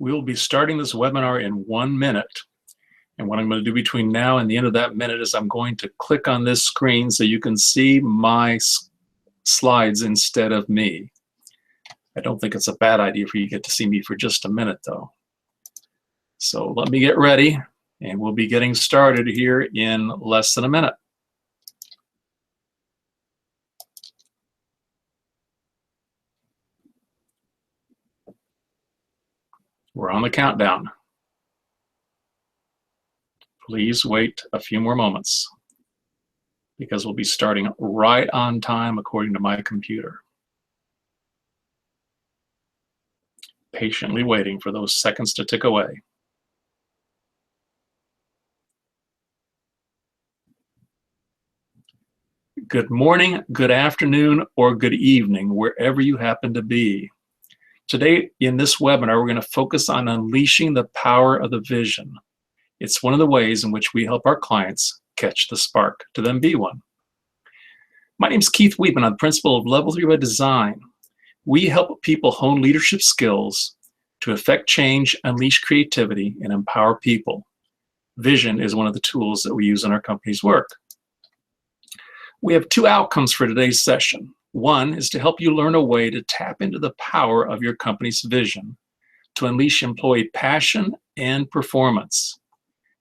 We'll be starting this webinar in 1 minute. And what I'm going to do between now and the end of that minute is I'm going to click on this screen so you can see my slides instead of me. I don't think it's a bad idea for you to get to see me for just a minute, though. So let me get ready, and we'll be getting started here in less than a minute. We're on the countdown. Please wait a few more moments because we'll be starting right on time according to my computer. Patiently waiting for those seconds to tick away. Good morning, good afternoon, or good evening, wherever you happen to be. Today, in this webinar, we're going to focus on unleashing the power of the vision. It's one of the ways in which we help our clients catch the spark to then be one. My name is Keith Weedman. I'm the principal of Level 3 by Design. We help people hone leadership skills to affect change, unleash creativity, and empower people. Vision is one of the tools that we use in our company's work. We have two outcomes for today's session. One is to help you learn a way to tap into the power of your company's vision to unleash employee passion and performance.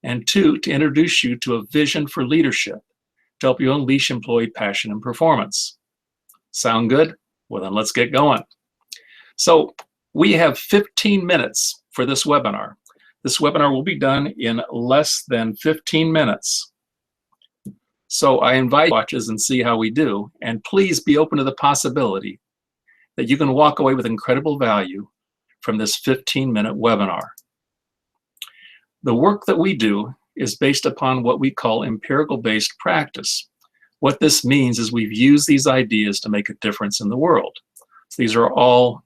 And two, to introduce you to a vision for leadership to help you unleash employee passion and performance. Sound good? Well, then let's get going. So we have 15 minutes for this webinar. This webinar will be done in less than 15 minutes. So I invite you to watch us and see how we do. And please be open to the possibility that you can walk away with incredible value from this 15-minute webinar. The work that we do is based upon what we call empirical-based practice. What this means is we've used these ideas to make a difference in the world. So these are all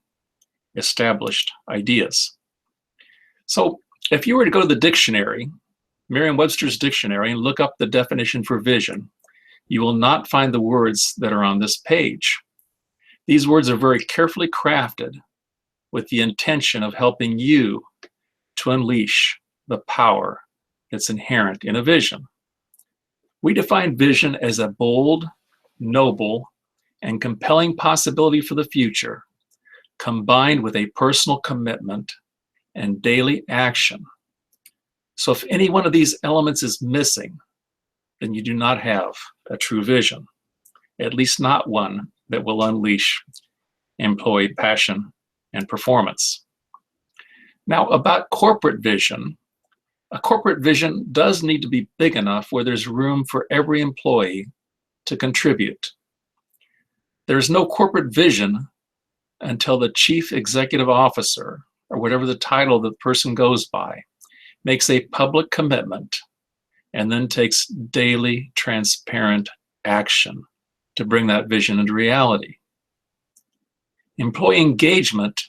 established ideas. So if you were to go to the dictionary, Merriam-Webster's dictionary, and look up the definition for vision, you will not find the words that are on this page. These words are very carefully crafted with the intention of helping you to unleash the power that's inherent in a vision. We define vision as a bold, noble, and compelling possibility for the future, combined with a personal commitment and daily action. So if any one of these elements is missing, then you do not have a true vision, at least not one that will unleash employee passion and performance. Now, about corporate vision, a corporate vision does need to be big enough where there's room for every employee to contribute. There's no corporate vision until the chief executive officer, or whatever the title the person goes by, makes a public commitment and then takes daily transparent action to bring that vision into reality. Employee engagement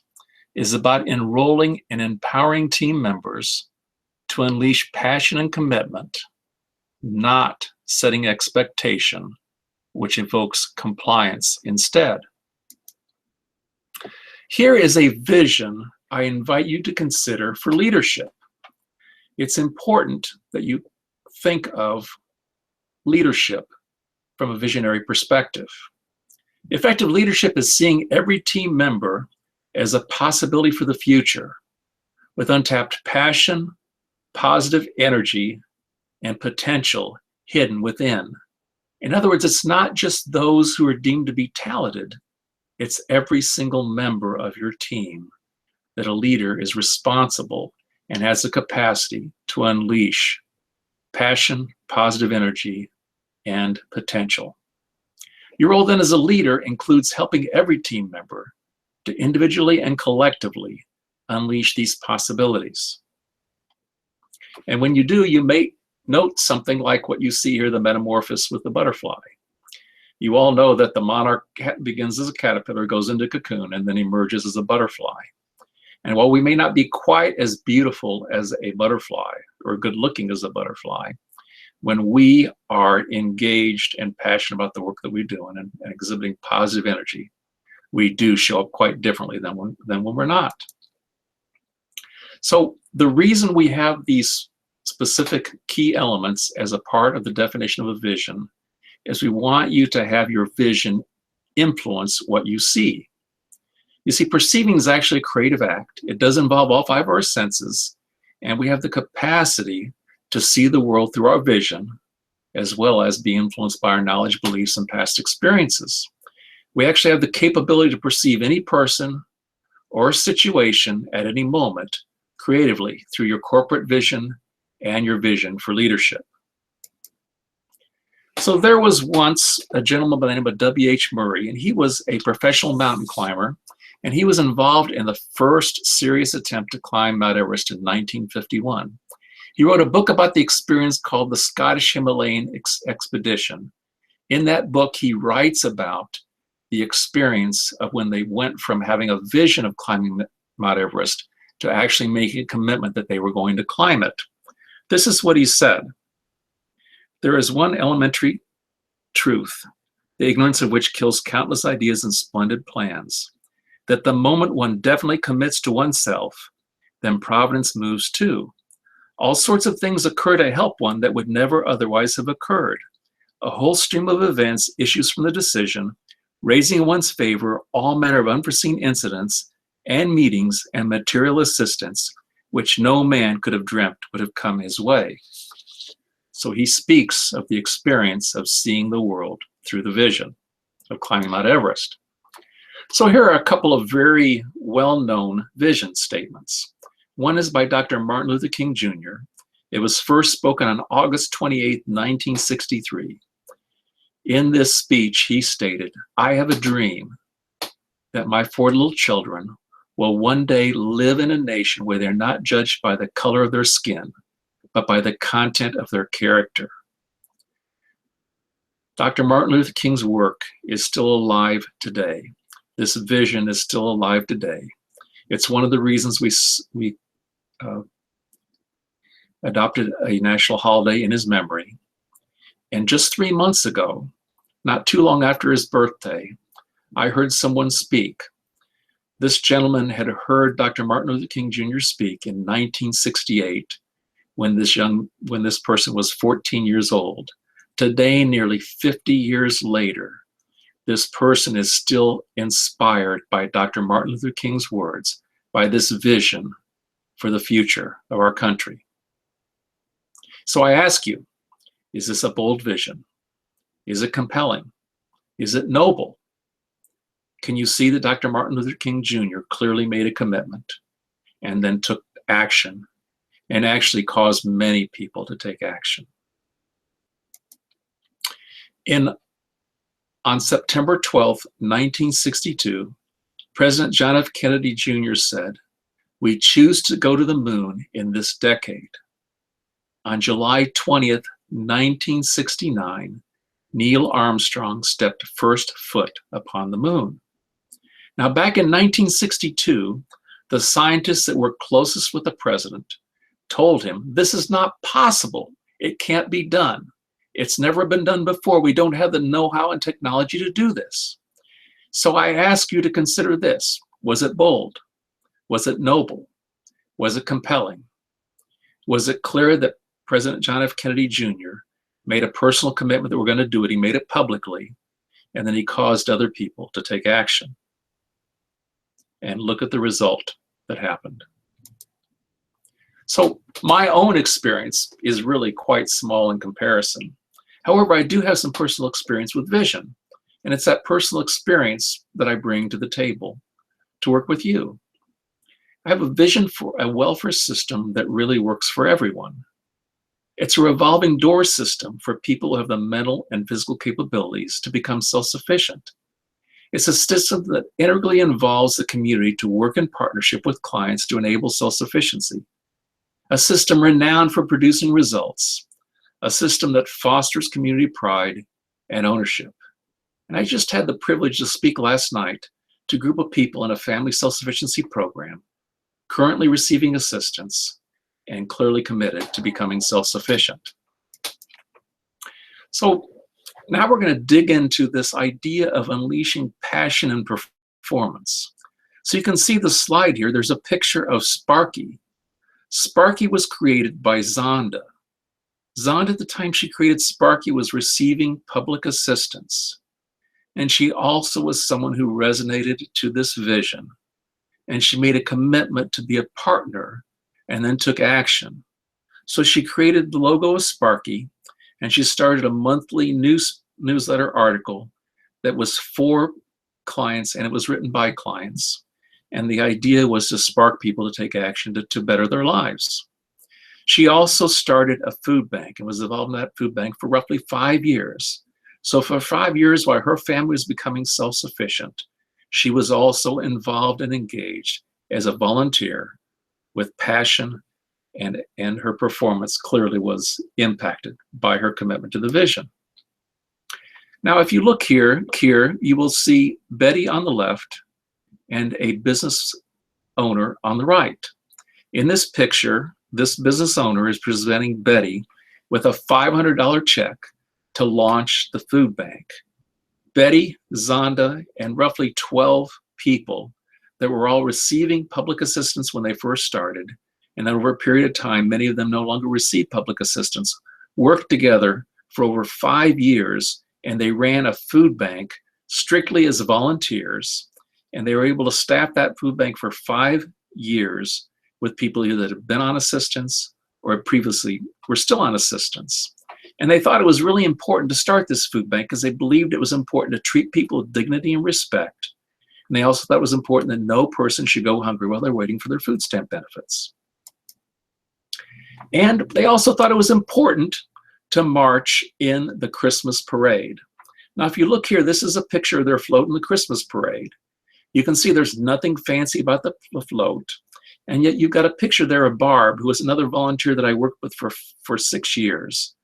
is about enrolling and empowering team members to unleash passion and commitment, not setting expectation, which evokes compliance instead. Here is a vision I invite you to consider for leadership. It's important that you think of leadership from a visionary perspective. Effective leadership is seeing every team member as a possibility for the future, with untapped passion, positive energy, and potential hidden within. In other words, it's not just those who are deemed to be talented, it's every single member of your team that a leader is responsible and has the capacity to unleash passion, positive energy, and potential. Your role then as a leader includes helping every team member to individually and collectively unleash these possibilities. And when you do, you may note something like what you see here, the metamorphosis with the butterfly. You all know that the monarch begins as a caterpillar, goes into cocoon, and then emerges as a butterfly. And while we may not be quite as beautiful as a butterfly or good looking as a butterfly, when we are engaged and passionate about the work that we do and exhibiting positive energy, we do show up quite differently than when we're not. So the reason we have these specific key elements as a part of the definition of a vision is we want you to have your vision influence what you see. You see, perceiving is actually a creative act. It does involve all five of our senses, and we have the capacity to see the world through our vision, as well as be influenced by our knowledge, beliefs, and past experiences. We actually have the capability to perceive any person or situation at any moment creatively through your corporate vision and your vision for leadership. So there was once a gentleman by the name of W.H. Murray, and he was a professional mountain climber, and he was involved in the first serious attempt to climb Mount Everest in 1951. He wrote a book about the experience called the Scottish Himalayan Expedition. In that book, he writes about the experience of when they went from having a vision of climbing Mount Everest to actually making a commitment that they were going to climb it. This is what he said. There is one elementary truth, the ignorance of which kills countless ideas and splendid plans, that the moment one definitely commits to oneself, then providence moves too. All sorts of things occur to help one that would never otherwise have occurred. A whole stream of events issues from the decision, raising in one's favor all manner of unforeseen incidents and meetings and material assistance, which no man could have dreamt would have come his way. So he speaks of the experience of seeing the world through the vision of climbing Mount Everest. So here are a couple of very well-known vision statements. One is by Dr. Martin Luther King Jr. It was first spoken on August 28, 1963. In this speech, he stated, "I have a dream that my 4 little children will one day live in a nation where they're not judged by the color of their skin, but by the content of their character." Dr. Martin Luther King's work is still alive today. This vision is still alive today. It's one of the reasons we adopted a national holiday in his memory. And just 3 months ago, not too long after his birthday, I heard someone speak. This gentleman had heard Dr. Martin Luther King Jr. speak in 1968 when this person was 14 years old. Today, nearly 50 years later, this person is still inspired by Dr. Martin Luther King's words, by this vision for the future of our country. So I ask you, is this a bold vision? Is it compelling? Is it noble? Can you see that Dr. Martin Luther King Jr. clearly made a commitment and then took action and actually caused many people to take action? On September 12, 1962, President John F. Kennedy Jr. said, "We choose to go to the moon in this decade." On July 20th, 1969, Neil Armstrong stepped first foot upon the moon. Now, back in 1962, the scientists that were closest with the president told him, "This is not possible. It can't be done. It's never been done before. We don't have the know-how and technology to do this." So I ask you to consider this. Was it bold? Was it noble? Was it compelling? Was it clear that President John F. Kennedy Jr. made a personal commitment that we're going to do it? He made it publicly, and then he caused other people to take action. And look at the result that happened. So my own experience is really quite small in comparison. However, I do have some personal experience with vision, and it's that personal experience that I bring to the table to work with you. I have a vision for a welfare system that really works for everyone. It's a revolving door system for people who have the mental and physical capabilities to become self-sufficient. It's a system that integrally involves the community to work in partnership with clients to enable self-sufficiency. A system renowned for producing results. A system that fosters community pride and ownership. And I just had the privilege to speak last night to a group of people in a family self-sufficiency program, currently receiving assistance and clearly committed to becoming self-sufficient. So now we're going to dig into this idea of unleashing passion and performance. So you can see the slide here. There's a picture of Sparky, Sparky was created by Zonda. Zonda, at the time she created Sparky, was receiving public assistance. And she also was someone who resonated to this vision. And she made a commitment to be a partner and then took action. So she created the logo of Sparky, and she started a monthly newsletter article that was for clients, and it was written by clients. And the idea was to spark people to take action to better their lives. She also started a food bank and was involved in that food bank for roughly 5 years. So for 5 years, while her family was becoming self-sufficient, she was also involved and engaged as a volunteer with passion, and her performance clearly was impacted by her commitment to the vision. Now, if you look here, you will see Betty on the left and a business owner on the right. In this picture, this business owner is presenting Betty with a $500 check to launch the food bank. Betty, Zonda, and roughly 12 people that were all receiving public assistance when they first started, and then over a period of time, many of them no longer received public assistance, worked together for over 5 years, and they ran a food bank strictly as volunteers, and they were able to staff that food bank for 5 years with people either that had been on assistance or previously were still on assistance. And they thought it was really important to start this food bank because they believed it was important to treat people with dignity and respect. And they also thought it was important that no person should go hungry while they're waiting for their food stamp benefits. And they also thought it was important to march in the Christmas parade. Now, if you look here, this is a picture of their float in the Christmas parade. You can see there's nothing fancy about the float. And yet you've got a picture there of Barb, who was another volunteer that I worked with for 6 years.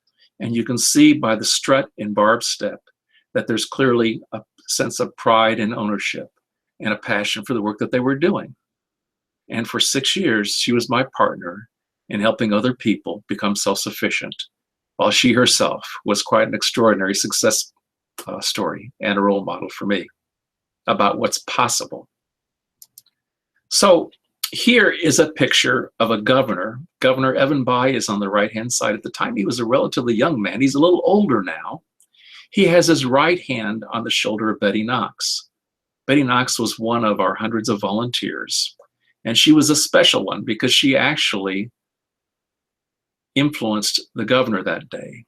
And you can see by the strut in Barb's step that there's clearly a sense of pride and ownership and a passion for the work that they were doing. And for 6 years, she was my partner in helping other people become self-sufficient, while she herself was quite an extraordinary success story and a role model for me about what's possible. So here is a picture of a governor. Governor Evan Bayh is on the right-hand side. At the time, he was a relatively young man. He's a little older now. He has his right hand on the shoulder of Betty Knox. Betty Knox was one of our hundreds of volunteers, and she was a special one because she actually influenced the governor that day.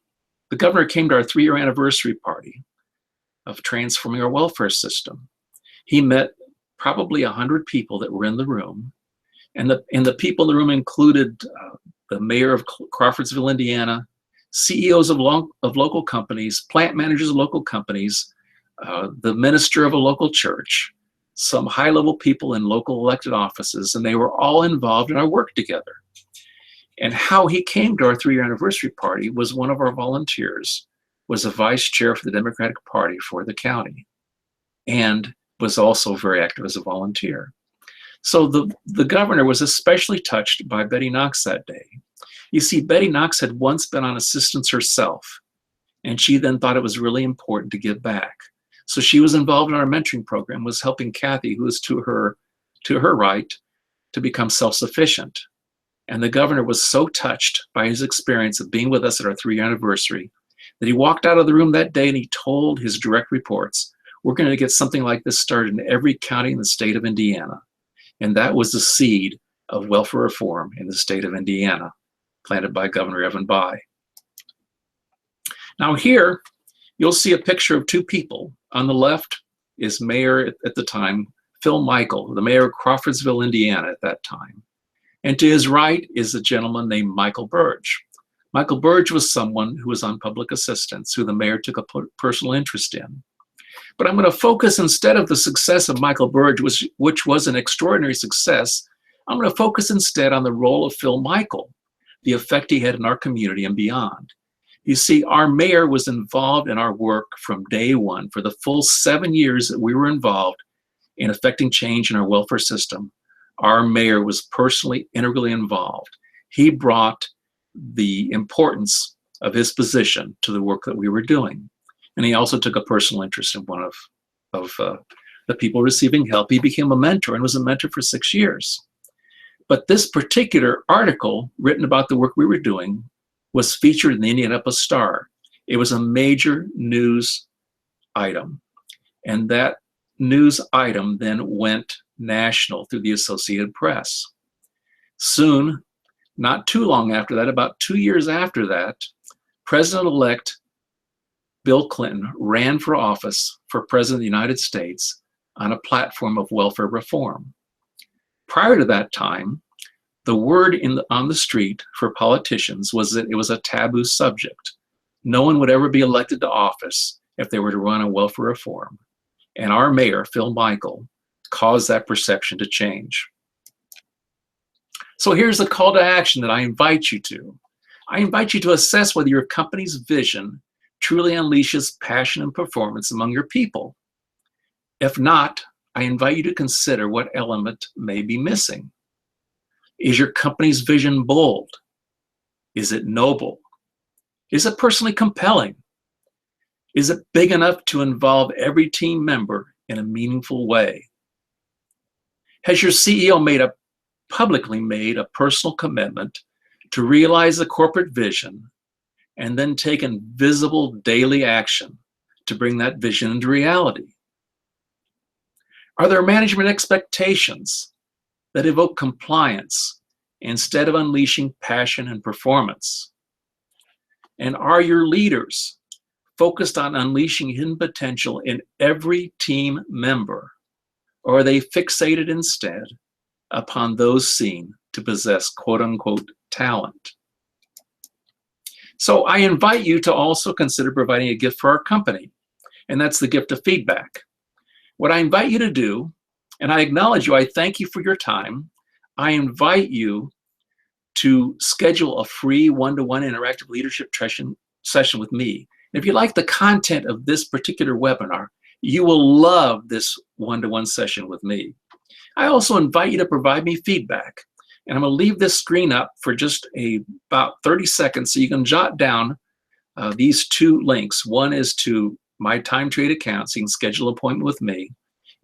The governor came to our 3-year anniversary party of transforming our welfare system. He met probably 100 people that were in the room, and the people in the room included the mayor of Crawfordsville, Indiana, CEOs of local companies, plant managers of local companies, the minister of a local church, some high-level people in local elected offices, and they were all involved in our work together. And how he came to our 3-year anniversary party was one of our volunteers was a vice chair for the Democratic Party for the county and was also very active as a volunteer. So the governor was especially touched by Betty Knox that day. You see, Betty Knox had once been on assistance herself, and she then thought it was really important to give back. So she was involved in our mentoring program, was helping Kathy, who was to her right, to become self-sufficient. And the governor was so touched by his experience of being with us at our 3-year anniversary that he walked out of the room that day and he told his direct reports, we're going to get something like this started in every county in the state of Indiana. And that was the seed of welfare reform in the state of Indiana, planted by Governor Evan Bayh. Now here, you'll see a picture of 2 people. On the left is Mayor at the time, Phil Michael, the mayor of Crawfordsville, Indiana at that time. And to his right is a gentleman named Michael Burge. Michael Burge was someone who was on public assistance, who the mayor took a personal interest in. But I'm going to focus, instead of the success of Michael Burge, which was an extraordinary success, I'm going to focus instead on the role of Phil Michael, the effect he had in our community and beyond. You see, our mayor was involved in our work from day one. For the full 7 years that we were involved in affecting change in our welfare system, our mayor was personally, integrally involved. He brought the importance of his position to the work that we were doing. And he also took a personal interest in one of the people receiving help. He became a mentor and was a mentor for 6 years. But this particular article written about the work we were doing was featured in the Indianapolis Star. It was a major news item. And that news item then went national through the Associated Press. Soon, not too long after that, about 2 years after that, President-elect Bill Clinton ran for office for President of the United States on a platform of welfare reform. Prior to that time, the word on the street for politicians was that it was a taboo subject. No one would ever be elected to office if they were to run on welfare reform. And our mayor, Phil Michael, caused that perception to change. So here's the call to action that I invite you to. I invite you to assess whether your company's vision truly unleashes passion and performance among your people. If not, I invite you to consider what element may be missing. Is your company's vision bold? Is it noble? Is it personally compelling? Is it big enough to involve every team member in a meaningful way? Has your CEO publicly made a personal commitment to realize the corporate vision and then taken visible daily action to bring that vision into reality? Are there management expectations that evoke compliance instead of unleashing passion and performance? And are your leaders focused on unleashing hidden potential in every team member, or are they fixated instead upon those seen to possess quote-unquote talent? So I invite you to also consider providing a gift for our company, and that's the gift of feedback. What I invite you to do, and I acknowledge you, I thank you for your time. I invite you to schedule a free one-to-one interactive leadership session with me. If you like the content of this particular webinar, you will love this one-to-one session with me. I also invite you to provide me feedback. And I'm going to leave this screen up for just about 30 seconds so you can jot down these two links. One is to my time trade account, so you can schedule an appointment with me.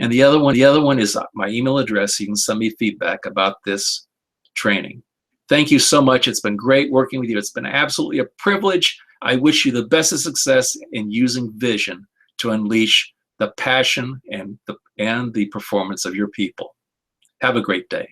And the other one is my email address, so you can send me feedback about this training. Thank you so much. It's been great working with you. It's been absolutely a privilege. I wish you the best of success in using vision to unleash the passion and the performance of your people. Have a great day.